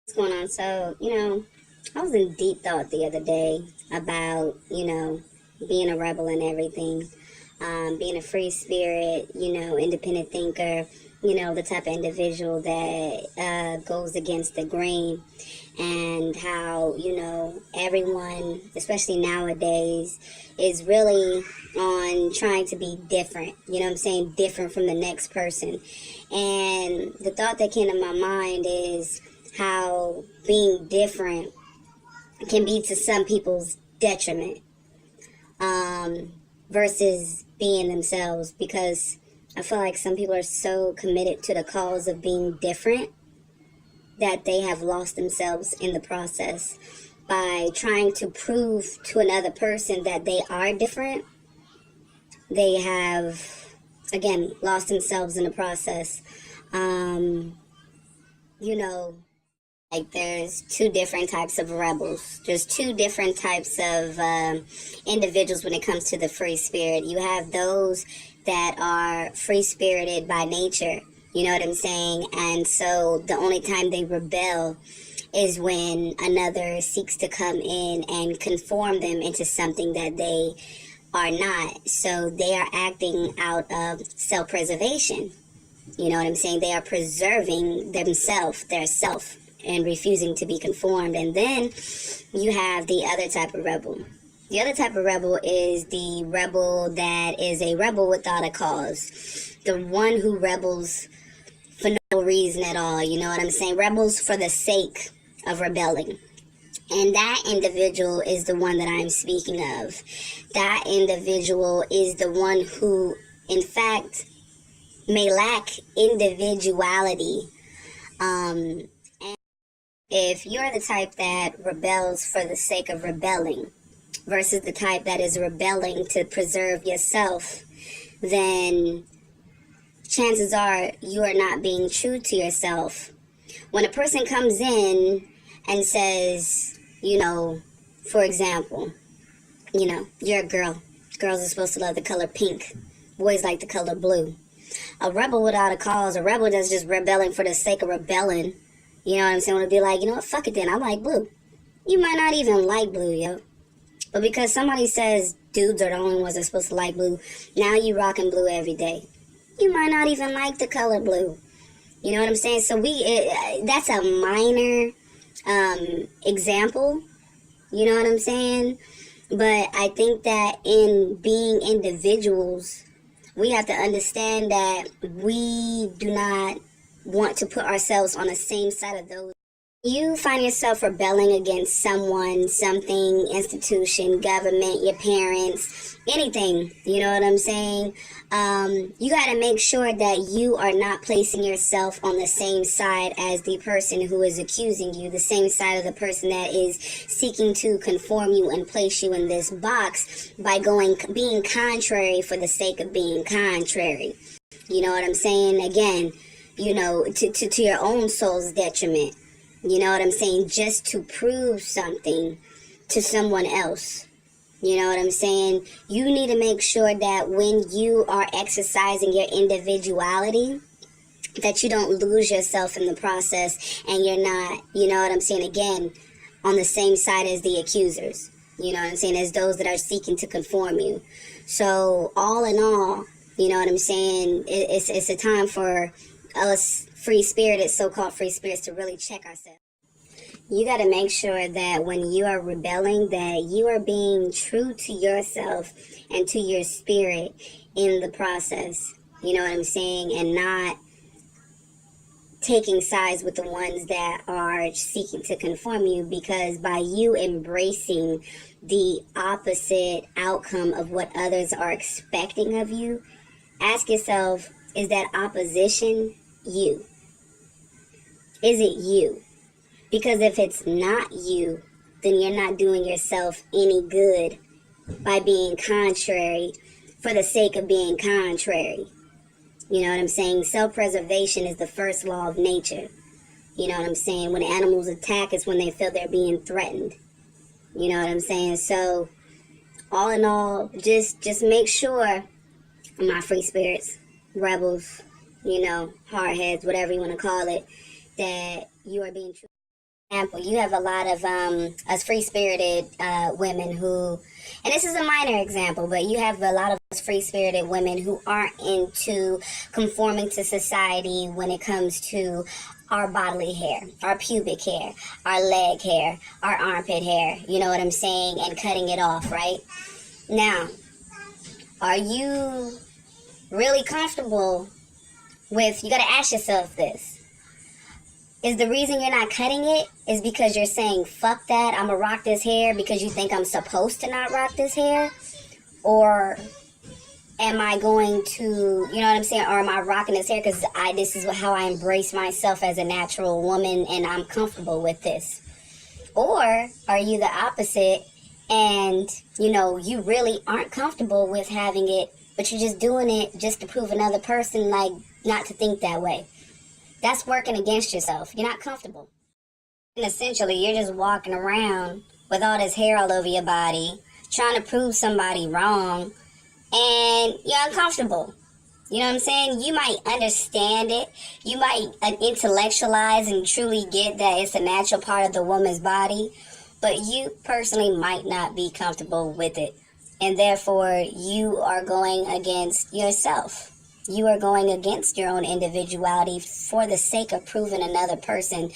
What's going on? So, I was in deep thought the other day about, being a rebel and everything, being a free spirit, independent thinker, the type of individual that goes against the grain, and how, everyone, especially nowadays, is really on trying to be different, different from the next person. And the thought that came to my mind is how being different can be to some people's detriment, versus being themselves, because I feel like some people are so committed to the cause of being different that they have lost themselves in the process by trying to prove to another person that they are different. They have, again, lost themselves in the process. You know, like there's two different types of rebels. There's two different types of individuals when it comes to the free spirit. You have those that are free spirited by nature. You know what I'm saying? And so the only time they rebel is when another seeks to come in and conform them into something that they are not. So they are acting out of self-preservation. You know what I'm saying? They are preserving themselves, their self, and refusing to be conformed. And then you have the other type of rebel. The other type of rebel is the rebel that is a rebel without a cause. The one who rebels for no reason at all. You know what I'm saying? Rebels for the sake of rebelling. And that individual is the one that I'm speaking of. That individual is the one who, in fact, may lack individuality. And if you're the type that rebels for the sake of rebelling versus the type that is rebelling to preserve yourself, then chances are you are not being true to yourself. When a person comes in and says, for example, you're a girl. Girls are supposed to love the color pink. Boys like the color blue. A rebel without a cause, a rebel that's just rebelling for the sake of rebelling, you know what I'm saying, would be like, you know what, fuck it then, I like blue. You might not even like blue, yo. But because somebody says dudes are the only ones that's supposed to like blue, now you rocking blue every day. You might not even like the color blue. You know what I'm saying? So that's a minor example. You know what I'm saying? But I think that in being individuals, we have to understand that we do not want to put ourselves on the same side of those. You find yourself rebelling against someone, something, institution, government, your parents, anything, you know what I'm saying? You got to make sure that you are not placing yourself on the same side as the person who is accusing you, the same side of the person that is seeking to conform you and place you in this box by being contrary for the sake of being contrary. You know what I'm saying? Again, to your own soul's detriment. You know what I'm saying? Just to prove something to someone else. You know what I'm saying? You need to make sure that when you are exercising your individuality, that you don't lose yourself in the process and you're not, you know what I'm saying, again, on the same side as the accusers. You know what I'm saying? As those that are seeking to conform you. So all in all, you know what I'm saying, it's a time for us free-spirited, so-called free spirits, to really check ourselves. You got to make sure that when you are rebelling, that you are being true to yourself and to your spirit in the process. You know what I'm saying? And not taking sides with the ones that are seeking to conform you, because by you embracing the opposite outcome of what others are expecting of you, ask yourself, is that opposition you? Is it you? Because if it's not you, then you're not doing yourself any good by being contrary for the sake of being contrary. You know what I'm saying? Self-preservation is the first law of nature. You know what I'm saying? When animals attack, it's when they feel they're being threatened. You know what I'm saying? So, all in all, just make sure, my free spirits, rebels, hardheads, whatever you want to call it, that you are being true. Example, you have a lot of us free-spirited women who, and this is a minor example, but you have a lot of us free-spirited women who aren't into conforming to society when it comes to our bodily hair, our pubic hair, our leg hair, our armpit hair, you know what I'm saying, and cutting it off, right? Now, are you really comfortable with, you gotta ask yourself this. Is the reason you're not cutting it is because you're saying, fuck that, I'm gonna rock this hair because you think I'm supposed to not rock this hair? Or am I going to, you know what I'm saying, or am I rocking this hair because this is how I embrace myself as a natural woman and I'm comfortable with this? Or are you the opposite and, you know, you really aren't comfortable with having it, but you're just doing it just to prove another person, like, not to think that way? That's working against yourself. You're not comfortable. And essentially, you're just walking around with all this hair all over your body, trying to prove somebody wrong, and you're uncomfortable. You know what I'm saying? You might understand it. You might intellectualize and truly get that it's a natural part of the woman's body, but you personally might not be comfortable with it. And therefore, you are going against yourself. You are going against your own individuality for the sake of proving another person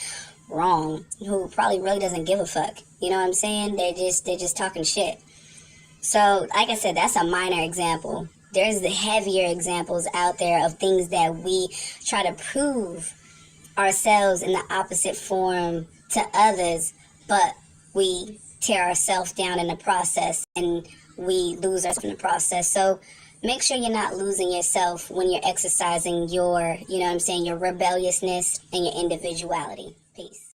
wrong, who probably really doesn't give a fuck. You know what I'm saying? They're just talking shit. So, like I said, that's a minor example. There's the heavier examples out there of things that we try to prove ourselves in the opposite form to others, but we tear ourselves down in the process and we lose ourselves in the process. So make sure you're not losing yourself when you're exercising your, you know what I'm saying, your rebelliousness and your individuality. Peace.